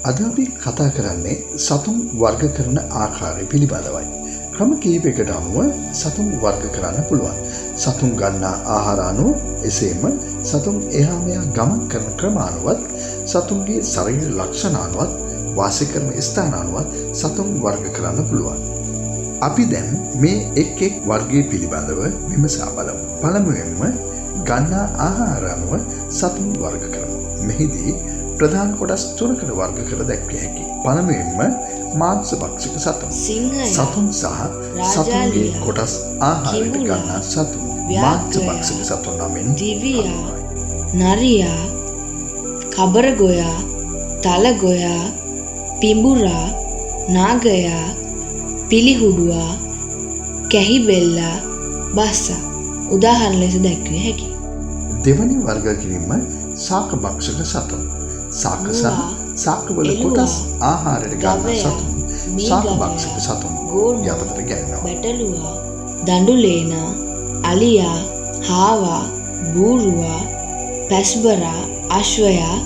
අද අපි කතා කරන්නේ සතුන් වර්ග කරන ආකාරය පිළිබඳවයි. ක්‍රම කීපයකට අනුව සතුන් වර්ග කරන්න පුළුවන්. සතුන් ගන්නා ආහාර අනුව, එසේම සතුන් එහා මෙහා ගමන් කරන ක්‍රම අනුවත්, සතුන්ගේ ශරීර ලක්ෂණ අනුවත්, වාසය කරන ස්ථාන අනුවත් සතුන් වර්ග කරන්න පුළුවන්. අපි දැන් මේ එක් එක් වර්ගයේ පිළිබඳව විමසා බලමු. පළමුවෙන්ම ගන්නා ආහාර අනුව සතුන් වර්ග කරමු. මෙහිදී ප්‍රධාන කොටස් තුනකට වර්ග කර දැක්විය හැකියි. පළමුවෙන්ම මාංශ භක්ෂක සතුන්. සතුන් සහ සතුන්ගේ කොටස් ආහාරයට ගන්නා සතුන් මාංශ භක්ෂක සතුන් නමින් දිවියා, නරියා, කබරගොයා, තලගොයා, පිඹුරා, නාගයා, පිලිහුඩුවා, කැහිබෙල්ලා, බස්සා උදාහරණ ලෙස දැක්විය හැකියි. දෙවැනි වර්ග කිරීම ශාක භක්ෂක සතුන්. ශාක සහ ශාකවල කොටස් ආහාරයට ගන්නා සතුන් ශාක භක්ෂක සතුන් යටතට ගැනෙනවා. බැටළුවා, දඬුලේනා, අලියා, හාවා, බූරුවා, පැස්බරා, අශ්වයා,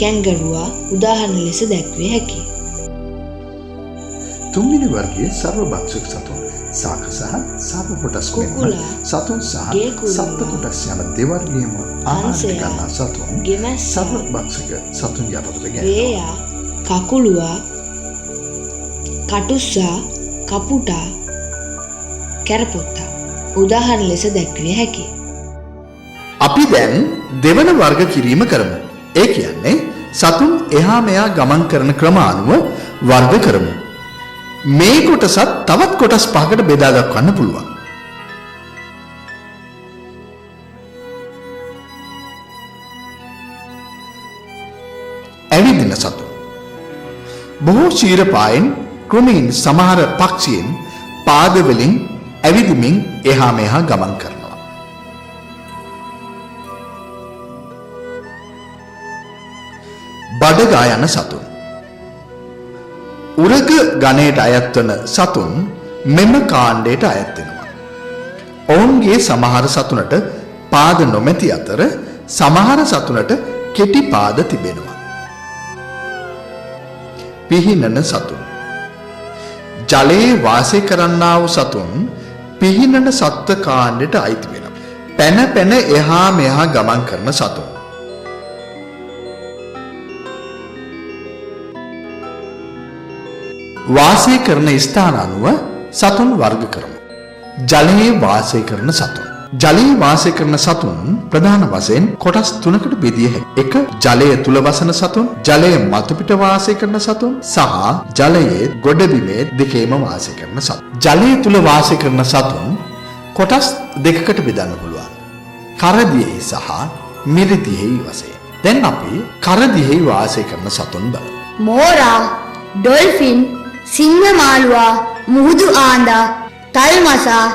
කැංගරුවා උදාහරණ ලෙස දැක්විය හැකියි. තුන්වෙනි වර්ගයේ සර්ව භක්ෂක සතුන්. ශාක සහ ශාක කොටස් මෙන්ම සතුන් සහ සත්ත්ව කොටස් යන දෙවර්ගයේම ආහාරයට ගන්නා සතුන් සර්ව භක්ෂක සතුන් යටතට ගැනෙනවා. වේයා, කකුළුවා, කටුස්සා, කපුටා, කැරපොත්තා උදාහරණ ලෙස දැක්විය හැකියි. අපි දැන් දෙවන වර්ග කිරීම කරමු. ඒ කියන්නේ සතුන් එහා මෙහා ගමන් කරන ක්‍රම අනුව වර්ග කරමු. මේ කොටසත් තවත් කොටස් පහකට බෙදා දක්වන්න පුළුවන්. ඇවිදින සතුන්. බොහෝ ශීරපායන් ක්‍රමයෙන් සමහර පක්ෂීන් පාදවලින් ඇවිදිමින් එහා මෙහා ගමන් කරනවා. බඩගා යන සතුන්. උරග ගණයට අයත් වන සතුන් මෙම කාණ්ඩයට අයත් වෙනවා. ඔවුන්ගේ සමහර සතුනට පාද නොමැති අතර සමහර සතුනට කෙටි පාද තිබෙනවා. පිහිනන සතුන්. ජලයේ වාසය කරන්නා වූ සතුන් පිහිනන සත්ත්ව කාණ්ඩයට අයිති වෙනවා. පැන පැන එහා මෙහා ගමන් කරන සතුන්. වාසය කරන ස්ථාන අනුව සතුන් වර්ග කරමු. ජලයේ වාසය කරන සතුන්. ජලයේ වාසය කරන සතුන් ප්‍රධාන වශයෙන් කොටස් තුනකට බෙදිය හැකියි. එක ජලය තුල වසන සතුන්, ජලයේ මතු පිට වාසය කරන සතුන් සහ ජලයේ ගොඩබිමේ දෙකේම වාසය කරන සතුන්. ජලයේ තුල වාසය කරන සතුන් කොටස් දෙකකට බෙදන්න පුළුවන්. කරදියෙහි සහ මිරිදියෙහි වශයෙන්. දැන් අපි කරදියෙහි වාසය කරන සතුන් බලමු. මෝරා, ඩොල්ෆින්, සිංහ මාළුවා, මුහුදු ආන්දා, තල්මසා,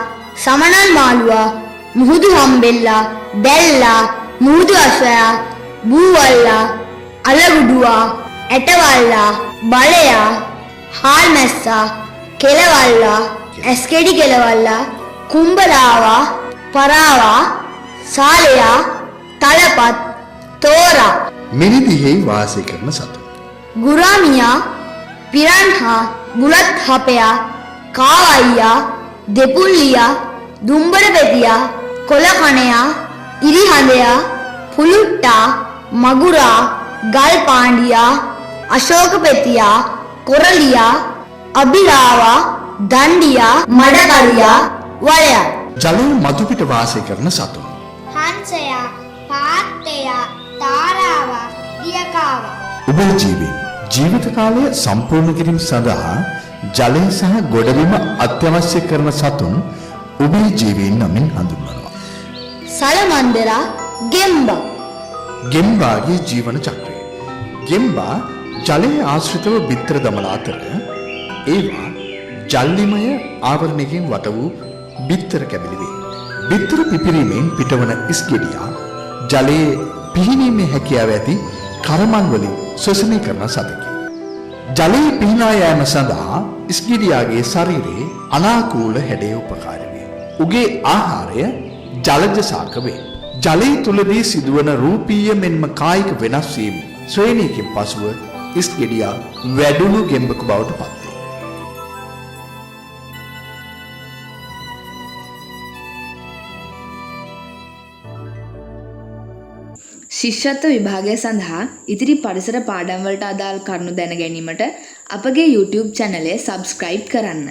සමනල් මාළුවා, මුහුදු හම්බෙල්ලා, බැල්ලා, මුහුදු අශ්වයා, බූවල්ලා, අලගුඩුවා, ඇටවල්ලා, බලයා, හාල්මැස්සා, කෙලවල්ලා, ඇස්කෙඩි කෙලවල්ලා, කුඹරාවා, පරාවා, සාලයා, තලපත්, තෝරා. මිරිදියෙහි වාසය කරන සතුන්. ගුරාමියා, පිරන්හා, බුලත් හපයා, කාවයියා, දෙපුල්ලියා, දුම්බර පෙතියා, කොලකණයා, ඉරිහඳයා, පුලුට්ටා, මගුරා, ගල් පාණ්ඩියා, අශෝක පෙතියා, කොරලියා, අබිරාවා, දණ්ඩියා, මඩකරියා, වලයා. ජලයේ මතු පිට වාසය කරන සතුන්. හංසයා, පාත්තයා, තාරාවා, දියකාවා. උභයජීවී ජීවිත කාලය සම්පූර්ණ කිරීම සඳහා ජලය සහ ගොඩබිම අත්‍යවශ්‍ය කරන සතුන් උභයජීවීන් නමින් හඳුන්වනවා. සලමන්දරා, ගෙම්බා. ගෙම්බාගේ ජීවන චක්‍රය. ගෙම්බා ජලයේ ආශ්‍රිතව බිත්තර දමන අතර ඒවා ජල්ලිමය ආවරණයකින් වට වූ බිත්තර කැබලි වේ. බිත්තර පිපිරීමෙන් පිටවන ඉස්ගෙඩියා ජලයේ පිහිනීමේ හැකියාව ඇති කරමන් වලින් ශ්වසනය කරන සතෙකි. ජලයේ පිහිනා යෑම සඳහා ඉස්ගිරියාගේ ශරීරයේ අනාකූල හැඩය උපකාරී වේ. උගේ ආහාරය ජලජ ශාක වේ. ජලයේ තුලදී සිදුවන රූපීය මෙන්ම කායික වෙනස් වීම ශ්‍රේණියකින් පසුව ඉස් ගෙඩියා වැඩුණු ගෙම්බක බවට පත් වේ. ශිෂ්‍යත්ව විභාගය සඳහා ඉතිරි පරිසර පාඩම් වලට අදාළ කරුණු දැන ගැනීමට අපගේ YouTube චැනලය සබ්ස්ක්‍රයිබ් කරන්න.